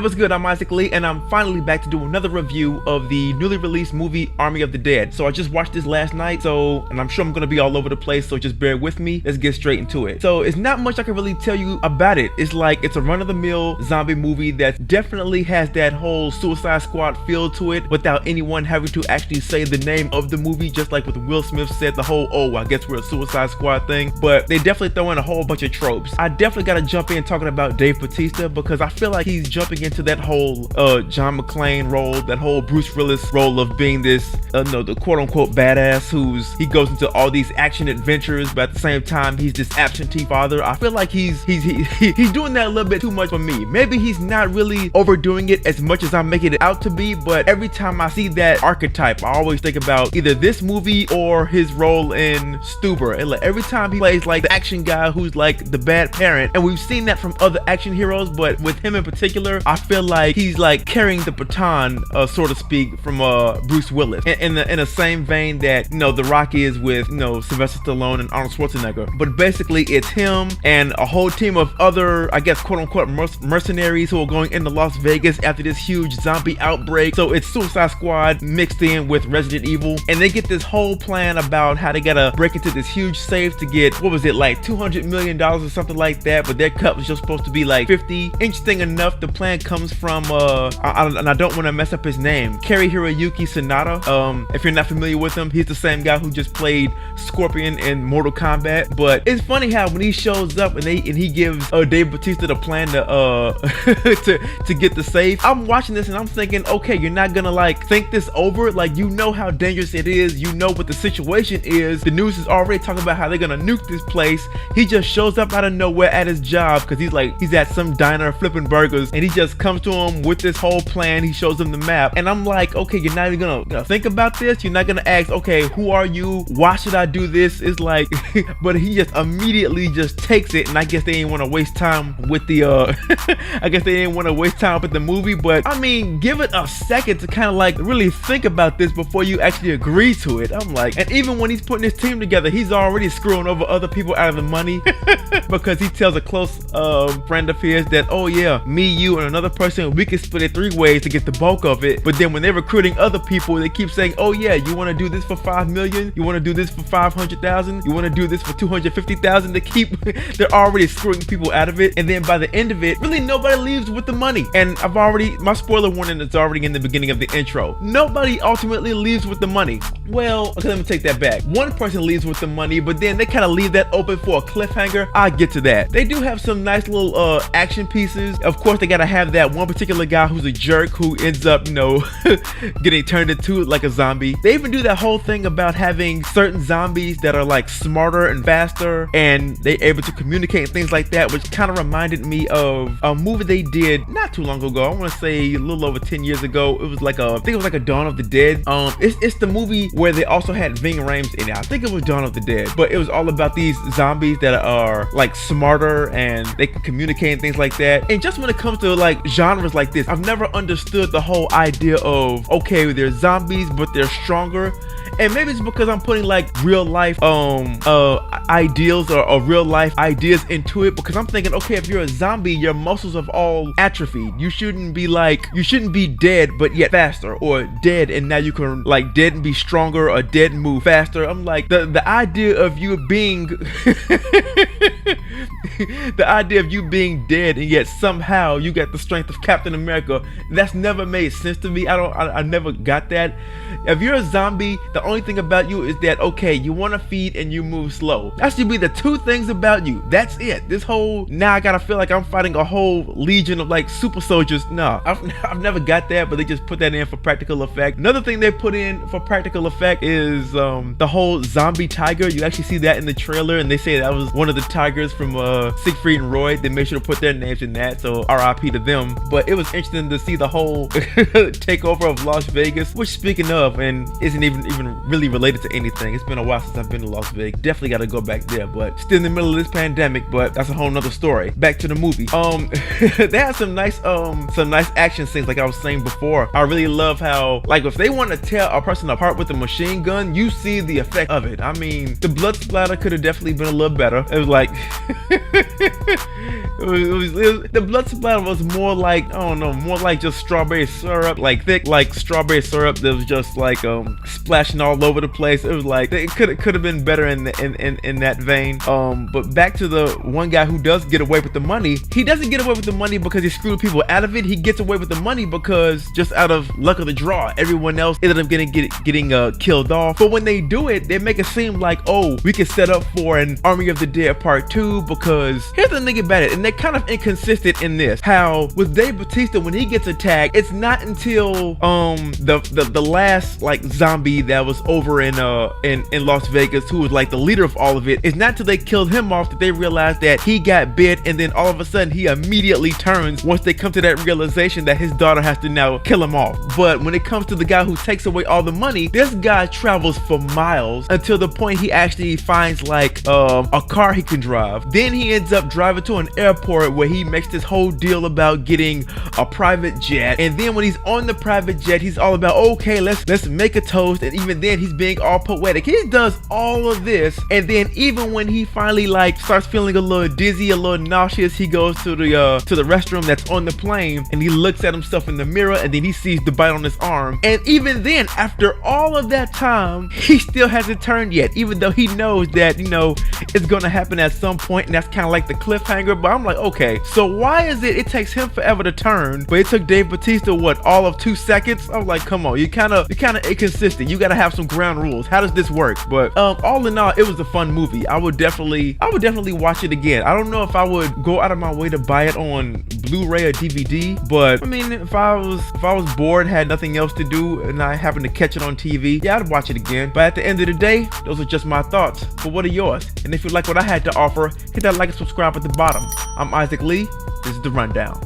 Hey, what's good? I'm Isaac Lee, and I'm finally back to do another review of the newly released movie Army of the Dead. So I just watched this last night, and I'm sure I'm gonna be all over the place, so just bear with me. Let's get straight into it. So it's not much I can really tell you about it. It's a run-of-the-mill zombie movie that definitely has that whole Suicide Squad feel to it without anyone having to actually say the name of the movie, just like with Will Smith said the whole, oh, I guess we're a Suicide Squad thing. But they definitely throw in a whole bunch of tropes. I definitely gotta jump in talking about Dave Bautista because I feel like he's jumping into that whole John McClane role, that whole Bruce Willis role of being this the quote-unquote badass he goes into all these action adventures, but at the same time he's this absentee father. I feel like he's doing that a little bit too much for me. Maybe he's not really overdoing it as much as I'm making it out to be, but every time I see that archetype, I always think about either this movie or his role in Stuber. And like every time he plays like the action guy who's like the bad parent, and we've seen that from other action heroes, but with him in particular, I feel like he's like carrying the baton, so to speak, from Bruce Willis. In the same vein that The Rock is with Sylvester Stallone and Arnold Schwarzenegger. But basically, it's him and a whole team of other, I guess, quote-unquote mercenaries who are going into Las Vegas after this huge zombie outbreak. So it's Suicide Squad mixed in with Resident Evil, and they get this whole plan about how they gotta break into this huge safe to get, what was it, like $200 million or something like that, but their cut was just supposed to be like 50. Interesting enough, the plan comes from I don't want to mess up his name, Cary Hiroyuki Sanada. If you're not familiar with him, he's the same guy who just played Scorpion in Mortal Kombat. But it's funny how when he shows up and he gives Dave Bautista the plan to get the safe, I'm watching this and I'm thinking, okay, you're not gonna like think this over, like how dangerous it is, what the situation is. The news is already talking about how they're gonna nuke this place. He just shows up out of nowhere at his job because he's at some diner flipping burgers, and he just comes to him with this whole plan. He shows him the map, and I'm like, okay, you're not even gonna think about this. You're not gonna ask, okay, who are you? Why should I do this? It's like, but he just immediately just takes it, and I guess they didn't want to waste time with the I guess they didn't want to waste time with the movie. But I mean, give it a second to kind of like really think about this before you actually agree to it. I'm like, and even when he's putting his team together, he's already screwing over other people out of the money because he tells a close friend of his that, oh yeah, me, you, and another person, we can split it 3 ways to get the bulk of it. But then when they're recruiting other people, they keep saying, oh yeah, you want to do this for $5 million? You want to do this for $500,000? You want to do this for $250,000? They're already screwing people out of it. And then by the end of it, really nobody leaves with the money. And my spoiler warning is already in the beginning of the intro. Nobody ultimately leaves with the money. Well, okay, let me take that back. One person leaves with the money, but then they kind of leave that open for a cliffhanger. I'll get to that. They do have some nice little action pieces. Of course, they gotta have that one particular guy who's a jerk who ends up, getting turned into like a zombie. They even do that whole thing about having certain zombies that are like smarter and faster, and they're able to communicate and things like that, which kind of reminded me of a movie they did not too long ago. I want to say a little over 10 years ago. It was like I think it was like a Dawn of the Dead. It's the movie where they also had Ving Rhames in it. I think it was Dawn of the Dead, but it was all about these zombies that are like smarter and they can communicate and things like that. And just when it comes to like genres like this, I've never understood the whole idea of, okay, they're zombies but they're stronger. And maybe it's because I'm putting like real life ideals or real life ideas into it, because I'm thinking, okay, if you're a zombie, your muscles have all atrophied. You shouldn't be dead but yet faster, or dead and now you can like dead and be stronger, or dead and move faster. I'm like, the idea of you being the idea of you being dead and yet somehow you got the strength of Captain America, that's never made sense to me. I never got that. If you're a zombie, the only thing about you is that, okay, you want to feed and you move slow. That should be the 2 things about you. That's it. This whole, now I gotta feel like I'm fighting a whole legion of like super soldiers. No, I've never got that, but they just put that in for practical effect. Another thing they put in for practical effect is the whole zombie tiger. You actually see that in the trailer, and they say that was one of the tigers from Siegfried and Roy. They made sure to put their names in that, so RIP to them. But it was interesting to see the whole takeover of Las Vegas, which, speaking of, and isn't even really related to anything. It's been a while since I've been to Las Vegas. Definitely got to go back there, but still in the middle of this pandemic, but that's a whole nother story. Back to the movie. They had some nice action scenes, like I was saying before. I really love how, like, if they want to tear a person apart with a machine gun, you see the effect of it. I mean, the blood splatter could have definitely been a little better. It was like The blood splatter was more like, I don't know, more like just strawberry syrup, like thick like strawberry syrup that was just like splashing all over the place. It was like it could have been better in that vein. But back to the one guy who does get away with the money. He doesn't get away with the money because he screwed people out of it. He gets away with the money because just out of luck of the draw, everyone else ended up getting killed off. But when they do it, they make it seem like, oh, we can set up for an Army of the Dead Part 2, because here's the thing about it, and they're kind of inconsistent in this. How with David Bautista, when he gets attacked, it's not until the last like zombie that was over in Las Vegas, who was like the leader of all of it, it's not till they killed him off that they realize that he got bit, and then all of a sudden he immediately turns once they come to that realization that his daughter has to now kill him off. But when it comes to the guy who takes away all the money, this guy travels for miles until the point he actually finds like a car he can drive. Then he ends up driving to an airport where he makes this whole deal about getting a private jet, and then when he's on the private jet, he's all about, okay, let's make a toast, and even then he's being all poetic. He does all of this, and then even when he finally like starts feeling a little dizzy, a little nauseous, he goes to the restroom that's on the plane, and he looks at himself in the mirror, and then he sees the bite on his arm. And even then, after all of that time, he still hasn't turned yet, even though he knows that, you know, it's gonna happen at some point, and that's kind of like the cliffhanger. But I'm like, okay, so why is it takes him forever to turn, but it took Dave Bautista what, all of 2 seconds? I'm like, come on, you're kind of inconsistent. You gotta have some ground rules. How does this work? But all in all, it was a fun movie. I would definitely watch it again. I don't know if I would go out of my way to buy it on Blu-ray or DVD, but I mean, if I was bored, had nothing else to do, and I happened to catch it on TV, yeah, I'd watch it again. But at the end of the day, those are just my thoughts. But what are yours? And if you like what I had to offer, hit that like and subscribe at the bottom. I'm Isaac Lee. This is The Rundown.